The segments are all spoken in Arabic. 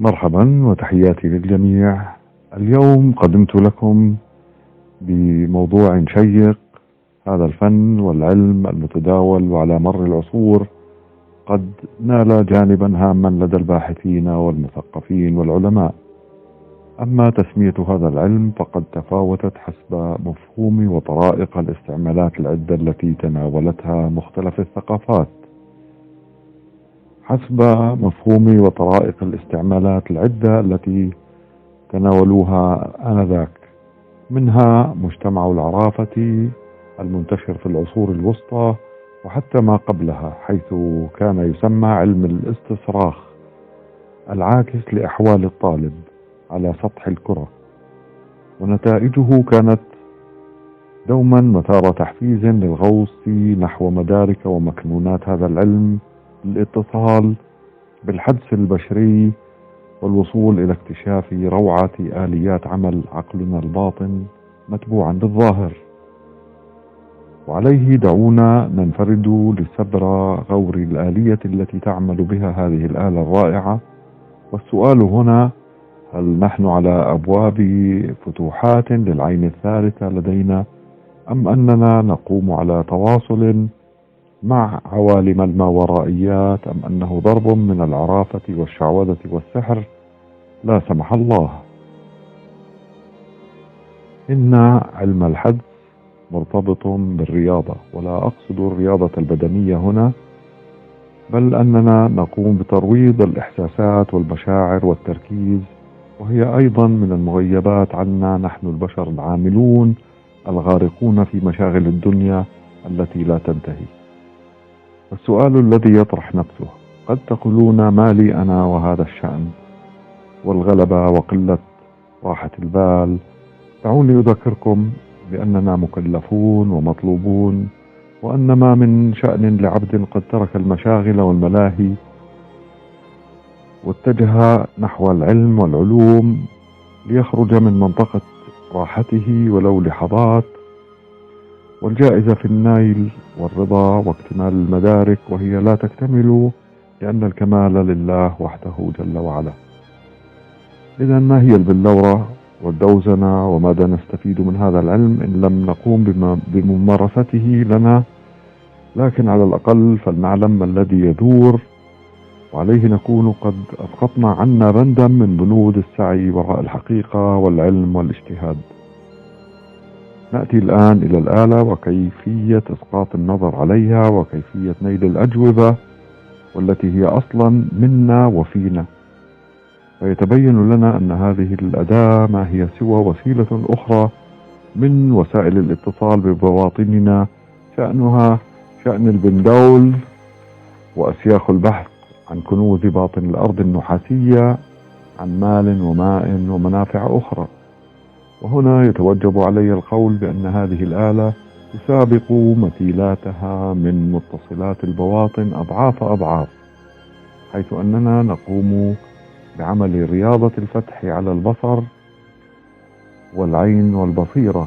مرحبا وتحياتي للجميع. اليوم قدمت لكم بموضوع شيق. هذا الفن والعلم المتداول وعلى مر العصور قد نال جانبا هاما لدى الباحثين والمثقفين والعلماء. أما تسمية هذا العلم فقد تفاوتت حسب مفهوم وطرائق الاستعمالات العدة التي تناولتها مختلف الثقافات. حسب مفهوم وطرائق الاستعمالات العدة التي تناولوها آنذاك، منها مجتمع العرافة المنتشر في العصور الوسطى وحتى ما قبلها، حيث كان يسمى علم الاستصراخ العاكس لأحوال الطالب على سطح الكرة، ونتائجه كانت دوما مثار تحفيز للغوص نحو مدارك ومكنونات هذا العلم للاتصال بالحدس البشري والوصول إلى اكتشاف روعة آليات عمل عقلنا الباطن متبوعا للظاهر. وعليه دعونا ننفرد لسبر غور الآلية التي تعمل بها هذه الآلة الرائعة. والسؤال هنا: هل نحن على أبواب فتوحات للعين الثالثة لدينا، أم أننا نقوم على تواصل مع عوالم الماورائيات، أم أنه ضرب من العرافة والشعوذة والسحر لا سمح الله؟ إن علم الحدس مرتبط بالرياضة، ولا أقصد الرياضة البدنية هنا، بل أننا نقوم بترويض الإحساسات والمشاعر والتركيز، وهي أيضا من المغيبات عنا نحن البشر العاملون الغارقون في مشاغل الدنيا التي لا تنتهي. السؤال الذي يطرح نفسه: قد تقولون ما لي أنا وهذا الشأن والغلبة وقلة راحة البال؟ دعوني أذكركم بأننا مكلفون ومطلوبون، وأن ما من شأن لعبد قد ترك المشاغل والملاهي واتجه نحو العلم والعلوم ليخرج من منطقة راحته ولو لحظات، والجائزة في النيل والرضا واكتمال المدارك، وهي لا تكتمل لأن الكمال لله وحده جل وعلا. إذا ما هي البلورة والدوزنة، وماذا نستفيد من هذا العلم إن لم نقوم بممارسته لنا؟ لكن على الأقل فلنعلم ما الذي يدور، وعليه نكون قد أسقطنا عنا بندا من بنود السعي وراء الحقيقة والعلم والاجتهاد. نأتي الآن إلى الآلة وكيفية إسقاط النظر عليها وكيفية نيل الأجوبة، والتي هي أصلا منا وفينا. فيتبين لنا أن هذه الأداة ما هي سوى وسيلة أخرى من وسائل الاتصال ببواطننا، شأنها شأن البندول وأسياخ البحث عن كنوز باطن الأرض النحاسية، عن مال وماء ومنافع أخرى. وهنا يتوجب علي القول بأن هذه الآلة تسابق مثيلاتها من متصلات البواطن أضعاف أضعاف، حيث أننا نقوم بعمل رياضة الفتح على البصر والعين والبصيرة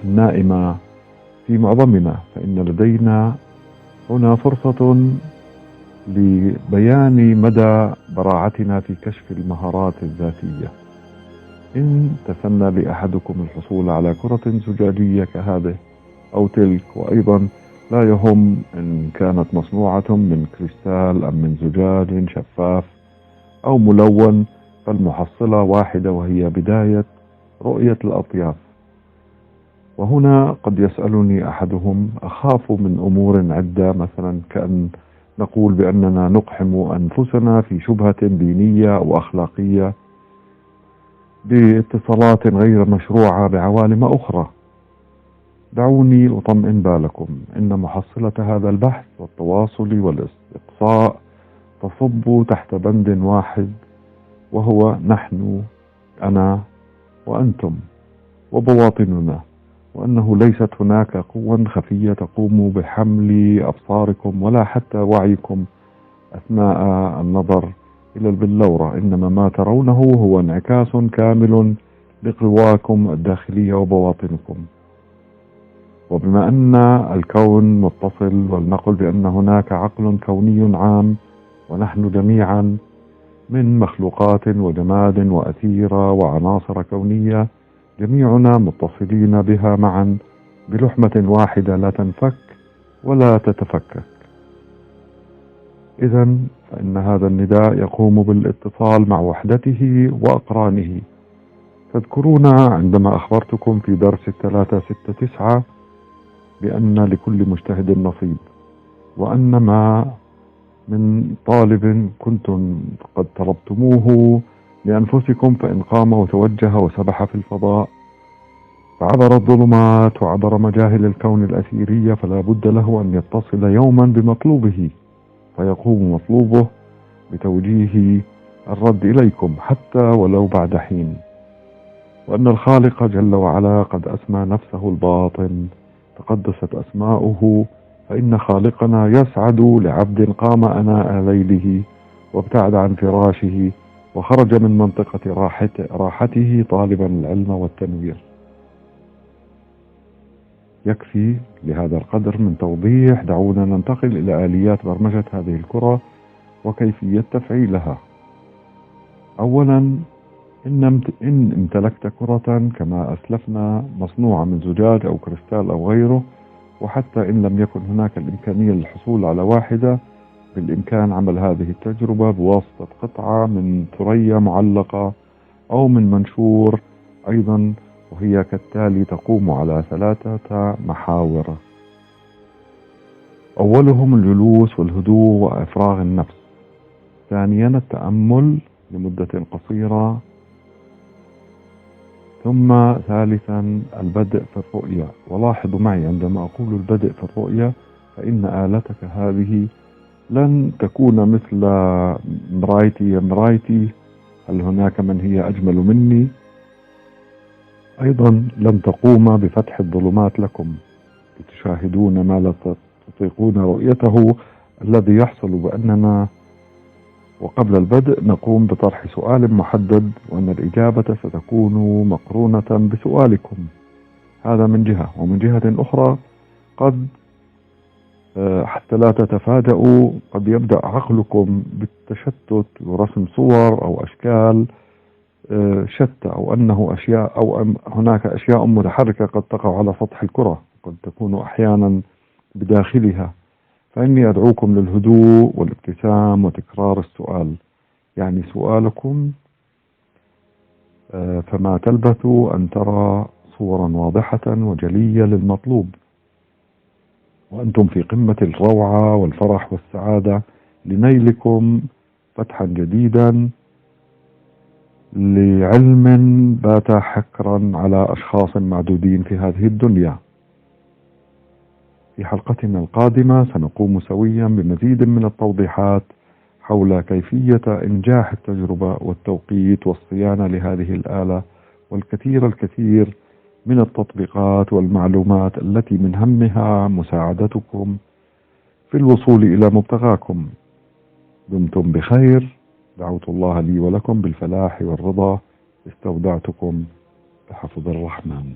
النائمة في معظمنا. فإن لدينا هنا فرصة لبيان مدى براعتنا في كشف المهارات الذاتية. إن تسنى لأحدكم الحصول على كرة زجاجية كهذه أو تلك، وأيضا لا يهم إن كانت مصنوعة من كريستال أم من زجاج شفاف أو ملون، فالمحصلة واحدة، وهي بداية رؤية الأطياف. وهنا قد يسألني أحدهم: أخاف من أمور عدة، مثلا كأن نقول بأننا نقحم أنفسنا في شبهة دينية أو أخلاقية باتصالات غير مشروعة بعوالم أخرى. دعوني أطمئن بالكم: إن محصلة هذا البحث والتواصل والاستقصاء تصب تحت بند واحد، وهو نحن، أنا وأنتم وبواطننا، وأنه ليست هناك قوى خفية تقوم بحمل أبصاركم ولا حتى وعيكم أثناء النظر إلى البلورة، إنما ما ترونه هو انعكاس كامل لقواكم الداخلية وبواطنكم. وبما أن الكون متصل، ولنقل بأن هناك عقل كوني عام ونحن جميعا من مخلوقات وجماد وأثيرة وعناصر كونية، جميعنا متصلين بها معا بلحمة واحدة لا تنفك ولا تتفكك. إذا فإن هذا النداء يقوم بالاتصال مع وحدته وأقرانه. تذكرون عندما أخبرتكم في درس 369 بأن لكل مجتهد نصيب، وأن ما من طالب كنتم قد طلبتموه لأنفسكم فإن قام وتوجه وسبح في الفضاء فعبر الظلمات وعبر مجاهل الكون الأثيرية، فلا بد له أن يتصل يوما بمطلوبه، فيقوم مطلوبه بتوجيه الرد إليكم حتى ولو بعد حين. وأن الخالق جل وعلا قد أسمى نفسه الباطن تقدست أسماؤه، فإن خالقنا يسعد لعبد قام أناء ليله وابتعد عن فراشه وخرج من منطقة راحته طالبا العلم والتنوير. يكفي لهذا القدر من توضيح. دعونا ننتقل إلى آليات برمجة هذه الكرة وكيفية تفعيلها. أولا، إن امتلكت كرة كما أسلفنا مصنوعة من زجاج أو كريستال أو غيره، وحتى إن لم يكن هناك الإمكانية للحصول على واحدة، بالإمكان عمل هذه التجربة بواسطة قطعة من ثريا معلقة أو من منشور أيضا، وهي كالتالي تقوم على 3 محاور. أولهم الجلوس والهدوء وإفراغ النفس. ثانيا التأمل لمدة قصيرة. ثم ثالثا البدء في الرؤية. ولاحظوا معي عندما أقول البدء في الرؤية فإن آلتك هذه لن تكون مثل مرايتي يا مرايتي، هل هناك من هي أجمل مني؟ أيضا لن تقوم بفتح الظلمات لكم لتشاهدون ما لا تطيقون رؤيته، الذي يحصل بأننا وقبل البدء نقوم بطرح سؤال محدد، وأن الإجابة ستكون مقرونة بسؤالكم. هذا من جهة. ومن جهة أخرى قد حتى لا تتفاجؤوا قد يبدأ عقلكم بالتشتت ورسم صور أو أشكال شتى، أو أنه أشياء أو هناك أشياء متحركة قد تقع على سطح الكرة، قد تكون أحيانا بداخلها. فإني أدعوكم للهدوء والابتسام وتكرار السؤال. يعني سؤالكم فما تلبث أن ترى صورا واضحة وجلية للمطلوب، وأنتم في قمة الروعة والفرح والسعادة لنيلكم فتحا جديدا لعلم بات حكرا على أشخاص معدودين في هذه الدنيا. في حلقتنا القادمة سنقوم سويا بمزيد من التوضيحات حول كيفية إنجاح التجربة والتوقيت والصيانة لهذه الآلة، والكثير من التطبيقات والمعلومات التي من همها مساعدتكم في الوصول إلى مبتغاكم. دمتم بخير. دعوت الله لي ولكم بالفلاح والرضا. استودعتكم بحفظ الرحمن.